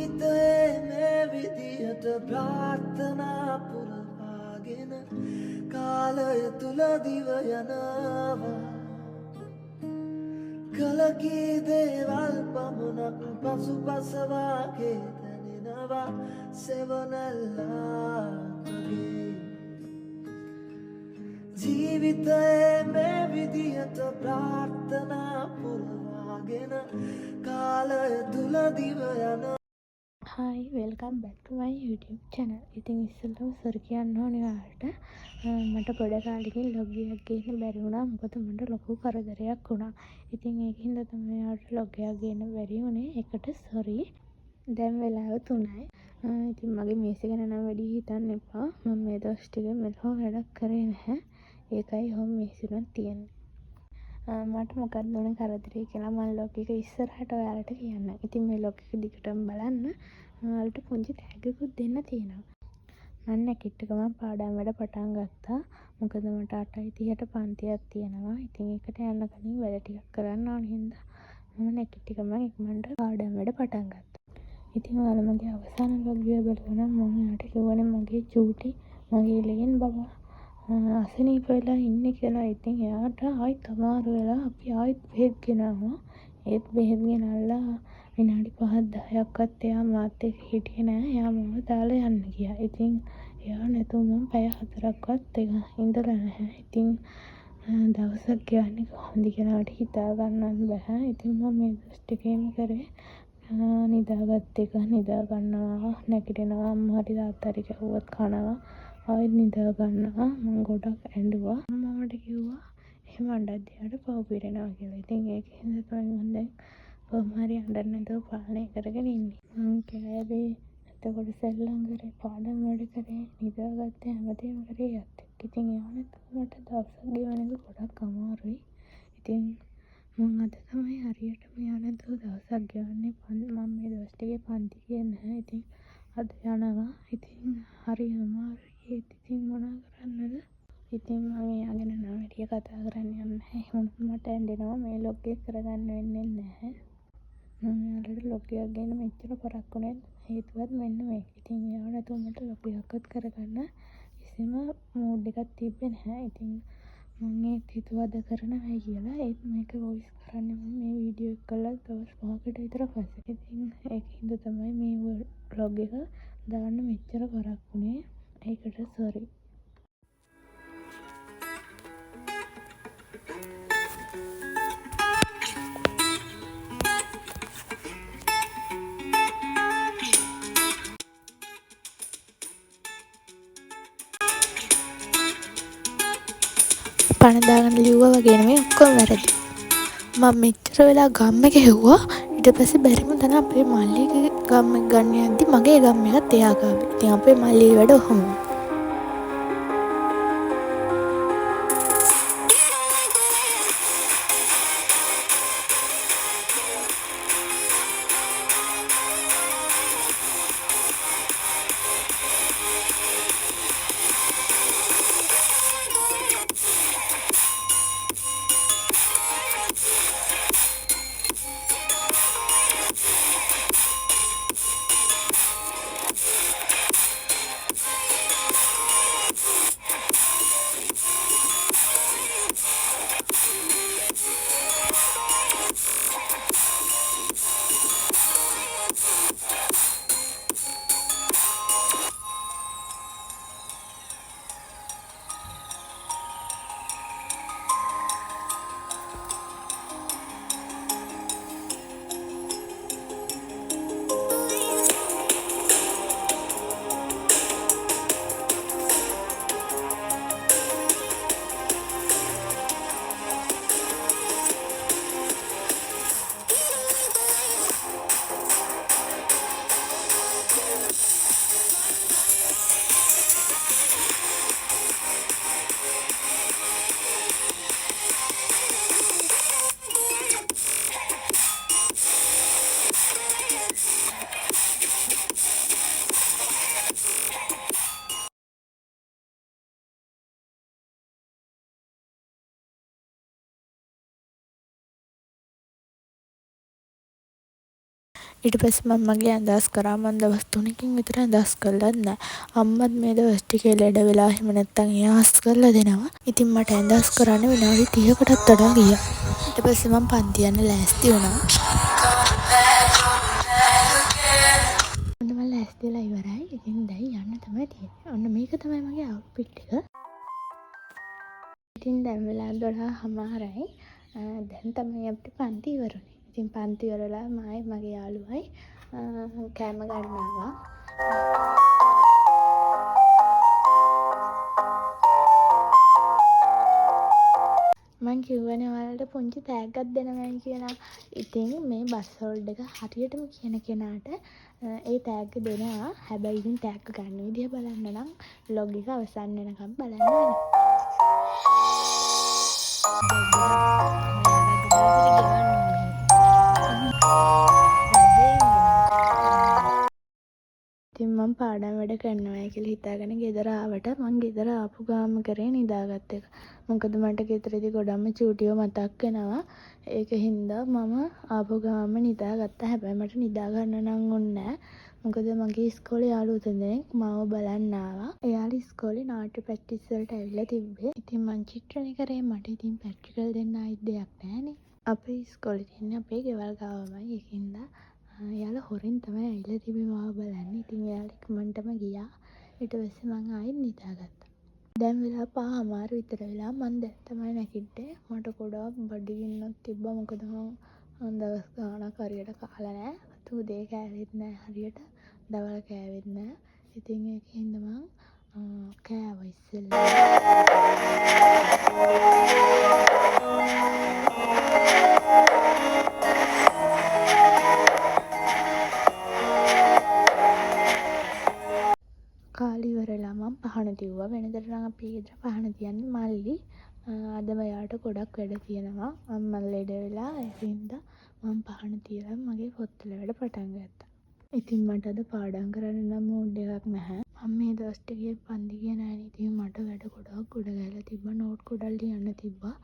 ජීවිතයේ මේ විදියට ප්‍රාර්ථනා පුරවාගෙන කාලය තුල දිව යනවා කලකී දේවල් පමණක් පසුපසවාගේ දැනෙනවා සෙවනැල්ලාගේ ජීවිතයේ මේ විදියට ප්‍රාර්ථනා පුරවාගෙන කාලය තුල දිව යනවා. Hi, welcome back to my YouTube channel. ඉතින් ඉස්සෙල්ලම සර් කියන්න ඕනේ ඔයාලට මට පොඩ කාලෙකින් ලොග් එකක් ගේන්න බැරි වුණා. මොකද මට ලොකු කරදරයක් වුණා. ඉතින් ඒකින්ද තමයි ඔයාලට ලොග් එකක් ගේන්න බැරි වුණේ. ඒකට sorry. දැන් වෙලාව 3යි. ඉතින් මගේ මේස ගැන නම් වැඩි හිතන්න එපා. මම මේ දවස් ටික මෙලෝ වැඩක් කරේ නැහැ. ඒකයි හොම් මේසෙන් තියෙන්නේ. මට මොකක්ද ඕනේ කරදරේ කියලා මම ලොග් එක ඉස්සරහට ඔයාලට කියන්න. ඉතින් මේ ලොග් එක දිගටම බලන්න. ඔයාලට පුංචි ටැග්ගකුත් දෙන්න තියෙනවා. මම නැකිට්ටකම පාඩම් වැඩ පටන් ගත්තා. මොකද මට 8:30ට පන්තියක් තියෙනවා. ඉතින් ඒකට යන්න කලින් වැඩ ටිකක් කරන්න ඕන හින්දා මම නැකිට්ටකම ඉක්මනට පාඩම් වැඩ පටන් ගත්තා. ඉතින් ඔයාලා මගේ අවසාන ලොග් එක බලලා නම් මම ඔයාලට කිව්වනේ මගේ චූටි මගේ ලෙන් බබා අසනීප වෙලා ඉන්නේ කියලා. ඉතින් එයාට ආයෙත් අමාරු වෙලා අපි ආයෙත් බෙහෙත් ගෙනාවා. ඒත් බෙහෙත් ගෙනල්ලා විනාඩි 5-10ක්වත් එයා මාත් එක්ක හිටියේ නෑ. එයා මම දාලා යන්න ගියා. ඉතින් එයා නැතුව මම පැය 4ක්වත් ඉඳලා නැහැ. ඉතින් දවසක් ගියන්නේ කොහොමද කියලා මට හිතා ගන්නවත් බෑ. ඉතින් මම මේ දවස් ටිකේම කරේ නිදාගත් එක නිදා ගන්නවා නැගිටිනවා අම්මා හරි තාත්තා හරි කවුවත් කනවා ආයෙත් නිදා ගන්නවා. මම ගොඩක් ඇඬුවා. මමට කිව්වා එහෙම අඬද්දියට පව් පිරෙනවා කියලා. ඉතින් ඒකෙන්ද තමයි මම දැන් කොහොම හරි අඬන්න නැතුව පාලනය කරගෙන ඉන්නේ. මම කෑවේ එතකොට සෙල්ලම් කරේ පාඩම් වැඩ කරේ නිදාගත්තේ හැමදේම කරේ යත් එක්ක. ඉතින් ඒ වුණත් මට දවසක් ගෙවන එක ගොඩක් අමාරුයි. ඉතින් මම අද තමයි හරියටම යන්නද දවසක් ගෙවන්නේ. මම මේ දවස් ටිකේ පන්ති ගියේ නැහැ. ඉතින් අද යනවා. ඉතින් හරි අමාරුයි. ඉතින් මොනා කරන්නද? ඉතින් මම එයාගෙන නම් වැඩි කතා කරන්න යන්නේ නැහැ. එහෙනම් මට ඇඬෙනවා මේ ලොග් එක කරගන්න වෙන්නේ නැහැ. මම යාළුවට ලොග් එකක් ගන්න මෙච්චර පරක් වුණේ හේතුවත් මෙන්න මේක. ඉතින් එයා නැතුව මට ලොග් එකක්වත් කරගන්න කිසිම මූඩ් එකක් තිබ්බේ නැහැ. ඉතින් මම ඒත් හිතුවද කරනවා කියලා. ඒත් මේක වොයිස් කරන්නේ මම මේ වීඩියෝ එක කළා දවස් 5කට විතර පස්සේ. ඉතින් ඒකින්ද තමයි මේ vlog එක දාන්න මෙච්චර පරක් වුණේ. ඒකට sorry. පණ දාගන්න ලිව්වා වගේ නෙමෙයි ඔක්කොම වැරදි. මම මෙච්චර වෙලා ගම් එක හෙව්වා. ඊට පස්සේ බැරිම තන අපේ මල්ලිගේ ගම් එක ගන්න යද්දි මගේ ගම් එකත් එයා ගාවේ. ඉතින් අපේ මල්ලිගේ වැඩ ඔහොම. ඊට පස්සේ මම මගේ අදහස් කරා මම දවස් 3කින් විතර අදහස් කළාත් නැහැ. අම්මත් මේ දවස් ටිකේ ලෙඩ වෙලා එහෙම නැත්තම් එයාස් කරලා දෙනවා. ඉතින් මට අදහස් කරන්න විනාඩි 30කටත් වඩා ගියා. ඊට පස්සේ මම පන්ති යන්න ලෑස්ති වුණා. ඔන්න මම ලෑස්ති වෙලා ඉවරයි. ඉතින් දැන් යන්න තමයි තියෙන්නේ. ඔන්න මේක තමයි මගේ අවුට්ෆිට් එක. ඉතින් දැන් වෙලා 12:00යි. දැන් තමයි අපිට පන්ති ඉවරුනේ. ඉතින් පන්ති ඉවරලා මගේ යාළුවයි කෑම ගන්නවා. මං කිව්වනේ ඔයාලට පුංචි තෑග්ගක් දෙනවයි කියලා. ඉතින් මේ බස් හෝල්ඩ් එක හරියටම කියන කෙනාට ඒ තෑග්ග දෙනවා. හැබැයි ඉතින් තෑග්ග ගන්න විදිහ බලන්න නම් vlog එක අවසන් වෙනකම් බලන්න ඕනේ. ඉතින් මම පාඩම් වැඩ කරනවා කියලා හිතාගෙන ගෙදර ආවට මං ගෙදර ආපු ගාම කරේ නිදාගත්ත එක. මොකද මට ගෙදරදී ගොඩක්ම චූටියෝ මතක් වෙනවා. ඒක හින්දා මම ආපු ගාම නිදාගත්තා. හැබැයි මට නිදා ගන්න නම් ඕනේ නැහැ. මොකද මගේ ඉස්කෝලේ යාළුවෝ දෙනෙක් මාව බලන්න ආවා. එයාලා ඉස්කෝලේ නාට්‍ය ප්‍රැක්ටිස් වලට ඇවිල්ලා තිබ්බේ. ඉතින් මං චිත්‍රණය කරේ මට ඉතින් ප්‍රැක්ටිකල් දෙන්න ආයිත් දෙයක් නැහනේ. අපේ ඉස්කෝලේ තියෙන්නේ අපේ ගෙවල් ගාවමයි. ඒකින්ද එයාලා හොරෙන් තමයි ඇවිල්ලා තිබ්බේ මාව බලන්න. ඉතින් එයාලා ඉක්මනටම ගියා. ඊට පස්සේ මං ආයෙත් නිදාගත්තා. දැන් වෙලා 5:00 විතර වෙලා මං දැන් තමයි නැගිට්ටේ. මට ගොඩාක් බඩගින්නක් තිබ්බා. මොකද මං දවස් ගාණක් හරියට කාලා නැහැ. උදේ කෑවෙත් නැහැ හරියට. දවල් කෑවෙත් නැහැ. ඉතින් ඒකින්ද මං කෑවා ඉස්සෙල්ලා. කාලේ ඉවරලා මම පහන තියුවා. වෙනදට නම් අපි ගෙදර පහන තියන්නේ මල්ලි. අද මෙයාට ගොඩක් වැඩ තියෙනවා. අම්මා ලෙඩ වෙලා ඒකින්ද මම පහන තියලා මගේ පොත්වල වැඩ පටන් ගත්තා. ඉතින් මට අද පාඩම් කරන්න නම් මූඩ් එකක් නැහැ. මම මේ දවස් ටිකේ පන්ති ගියේ නැහැ. ඉතින් මට වැඩ ගොඩක් ගොඩ ගහලා තිබ්බා. නෝට් ගොඩක් ලියන්න තිබ්බා.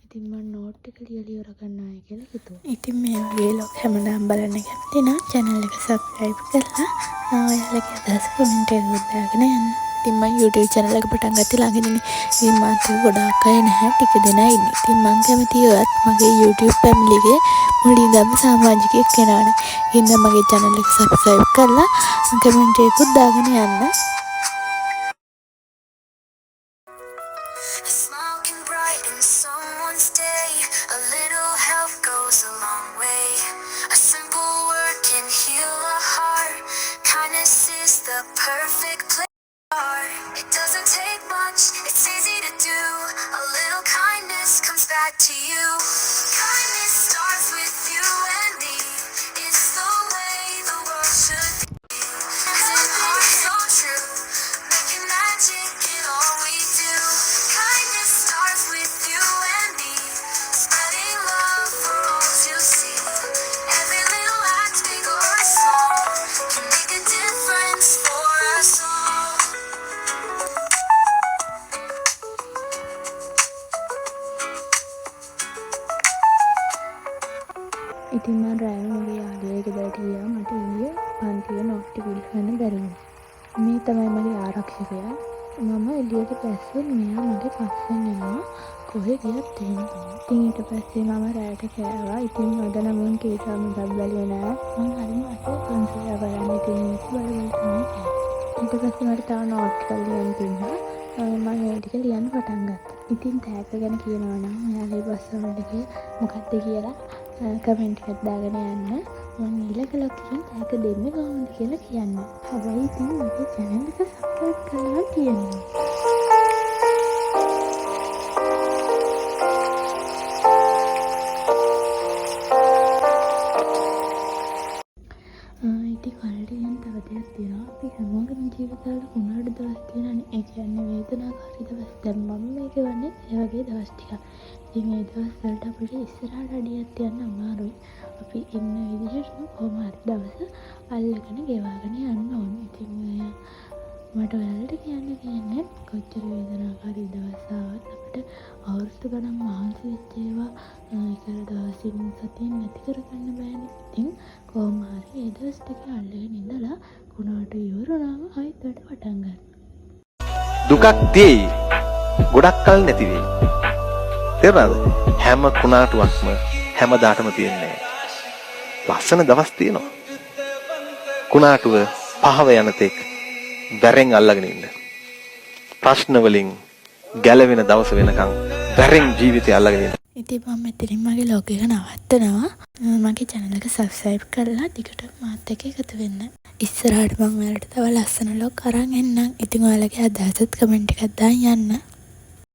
ඉතින් මම නෝට් එක ලියලා ඉවර කරනවා කියලා හිතුවා. ඉතින් මේ වගේ vlog හැමදාම බලන්න කැමති නම් channel එක subscribe කරලා ඔයාලගේ අදහස් comment එකක් දාගෙන යන්න. ඉතින් මම YouTube channel එක පටන් ගත්තේ ළඟදීනේ. ඉතින් මාත් ගොඩාක් අය නැහැ. ටික දෙනා ඉන්නේ. ඉතින් මම කැමතියි ඔයත් මගේ YouTube family එකේ මුලින්දම සමාජිකයෙක් වෙනවනේ. ඉතින් මගේ channel එක subscribe කරලා comment එකකුත් දාගෙන යන්න. Perfect play. It doesn't take much, it's easy to do. A little kindness comes back to you. Kindness starts with you and me. It's the way the world should be. And hearts so true, making magic in all we do. Kindness starts with you and me, spreading love for all to see. Every little act, big or small, can make a difference for us all. ඉතින් මම රෑම මගේ යාළුවෙක් ගෙදරට ගියා. මට ඊයේ පන්තියේ note ටික ලියන්න බැරි වුණා. මේ තමයි මගේ ආරක්ෂකයා. මම එළියට පැස්සෙන් මෙයා මගේ පස්සෙන් එනවා. කොහෙ ගියත් තේරෙන්නේ. ඉතින් ඊට පස්සේ මම රෑට කෑවා. ඉතින් අද නම් මම කීටා මොකක් බැලුවේ නෑ. මම හරිම අතේ පන්තිය බලන්න ඉතින් මේක බලන්න තමයි කෑවේ. ඊට පස්සේ මට තව නෝට් ටිකක් ලියන්න තිබුණා. මම ඒ ටික ලියන්න පටන් ගත්තා. ඉතින් තෑග්ග ගැන කියනවා නම් ඔයාලේ බස් වලදී මොකක්ද කියලා කමෙන්ට් එකක් දාගෙන යන්න. මම ඊළඟ ලොක්කින් තෑග්ග දෙන්නේ කොහොමද කියලා කියන්න. හැබැයි ඉතින් මගේ channel එක subscribe කරලා තියෙනවා. ඉතින් කල්ටියෙන් තව දෙයක් තියෙනවා. අපි හැමෝගෙම ජීවිතවල කුණාට දවස් තියෙනනේ. ඒ කියන්නේ වේදනාකාරී දවස්. දැන් මම මේක වන්නේ ඒ වගේ දවස් ටිකක්. ඉතින් මේ දවස් වලට අපිට ඉස්සරහට අඩියක් තියන්න අමාරුයි. අපි ඉන්න විදිහට කොහොම හරි දවස අල්ලගෙන ගෙවාගෙන යන්න ඕනේ. ඉතින් මට ඔයාලට කියන්න තියෙන්නේ කොච්චර වේදනාකාරී දවස් ආවත් අපිට අවුරුදු ගණන් මහන්සි වෙච්ච ඒවා ඒකර දවසින් සතියෙන් නැති කරගන්න බෑනේ. ඉතින් කොහොම හරි ඒ දවස් ටික අල්ලගෙන ඉඳලා කුණාටු ඉවරනම ආයෙත් වැඩ පටන් ගන්න. දුකක් තියෙයි. ගොඩක් කල් නැති වෙයි. තේරුණාද? හැම කුණාටුවක්ම හැමදාටම තියෙන්නේ. ලස්සන දවස් තියෙනවා. කුණාටුව පහව යන තෙක් වැරෙන් අල්ලගෙන ඉන්න. ප්‍රශ්න වලින් ගැලවෙන දවස වෙනකන් වැරෙන් ජීවිතය අල්ලගෙන ඉන්න. ඉතින් මම මෙතනින් මගේ ලොග් එක නවත්තනවා. මගේ channel එක subscribe කරලා ටිකට මාත් එක්ක එකතු වෙන්න. ඉස්සරහට මම ඔයාලට තව ලස්සන ලොග් අරන් එන්නම්. ඉතින් ඔයාලගේ අදහසත් කමෙන්ට් එකක් දාන්න යන්න.